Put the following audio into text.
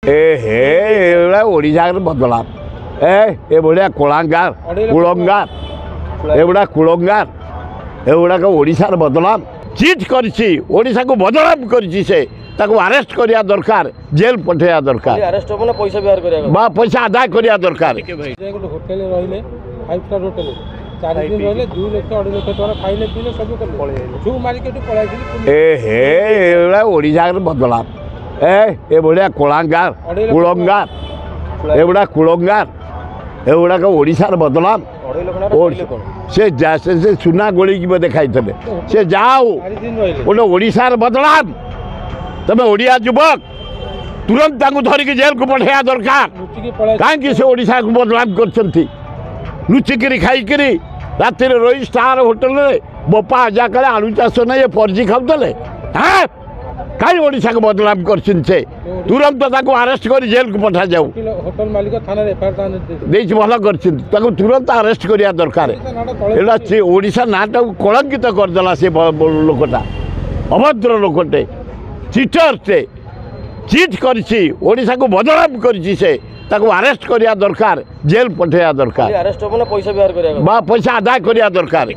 ହେ ଏଗୁଡ଼ା ଓଡ଼ିଶାରେ ବଦଳାମ ଏ ଭଳିଆ କୋଳାଙ୍ଗାର କୁଳଙ୍ଗାର ଏଗୁଡ଼ା କୁଳଙ୍ଗାର ଏଗୁଡ଼ାକ ଓଡ଼ିଶାର ବଦନାମ ଚିଟ୍ କରିଛି ଓଡ଼ିଶାକୁ ବଦନାମ କରିଛି ସେ ତାକୁ ଆରେଷ୍ଟ କରିବା ଦରକାର ଜେଲ ପଠାଇବା ଦରକାର ଆରେଷ୍ଟ ହେବ ନା ପଇସା ବ୍ୟବହାର କରିବା ବା ପଇସା ଆଦାୟ କରିବା ଦରକାର ଗୋଟେ ହୋଟେଲ ରହିଲେ 5 ଷ୍ଟାର ହୋଟେଲ 4 ଦିନ ରହିଲେ 2 ଲକ୍ଷ 2.5 ଲକ୍ଷ ଟଙ୍କା ଖାଇଲେ ପିଇଲେ ସବୁ କଲେ ସବୁ ମାରିକି ଏଠୁ ପଳାଇଥିଲି ହେ ଏଗୁଡ଼ା ଓଡ଼ିଶାରେ ବଦନାମ ଏ ଭଳିଆ କୋଳାଙ୍ଗାର କୁଳଙ୍ଗାର ଏଗୁଡ଼ା କୁଳଙ୍ଗାର ଏଗୁଡ଼ାକ ଓଡ଼ିଶାର ବଦନାମ ସେ ସୁନା ଗୋଳିକି ବୋଧେ ଖାଇଥିଲେ ସେ ଯାଉ ଗୋଟେ ଓଡ଼ିଶାର ବଦନାମ ତମେ ଓଡ଼ିଆ ଯୁବକ ତୁରନ୍ତ ତାଙ୍କୁ ଧରିକି ଜେଲକୁ ପଠାଇବା ଦରକାର କାହିଁକି ସେ ଓଡ଼ିଶାକୁ ବଦନାମ କରିଛନ୍ତି ଲୁଚିକିରି ଖାଇକିରି ରାତିରେ ରହି ଷ୍ଟାର ହୋଟେଲରେ ବୋପା ଆଜା କାଳେ ଆଳୁ ଚାଷ ନେଇ ପର୍ଜି ଖାଉଥିଲେ ହଁ କାହିଁ ଓଡ଼ିଶାକୁ ବଦନାମ କରିଛନ୍ତି ସେ ତୁରନ୍ତ ତାକୁ ଆରେଷ୍ଟ କରି ଜେଲକୁ ପଠାଯାଉ ହୋଟେଲ ମାଲିକ ଥାନାରେ ଦେଇଛି ଭଲ କରିଛନ୍ତି ତାକୁ ତୁରନ୍ତ ଆରେଷ୍ଟ କରିବା ଦରକାର ଏଇଟା ସେ ଓଡ଼ିଶା ନାଁଟାକୁ କଳଙ୍କିତ କରିଦେଲା ସେ ଲୋକଟା ଅଭଦ୍ର ଲୋକଟେ ଚିଟରଟେ ଚିଟ୍ କରିଛି ଓଡ଼ିଶାକୁ ବଦନାମ କରିଛି ସେ ତାକୁ ଆରେଷ୍ଟ କରିବା ଦରକାର ଜେଲ ପଠାଇବା ଦରକାର ଆରେଷ୍ଟ ହେବ ନା ପଇସା ବ୍ୟବହାର କରିବା ବା ପଇସା ଆଦାୟ କରିବା ଦରକାର।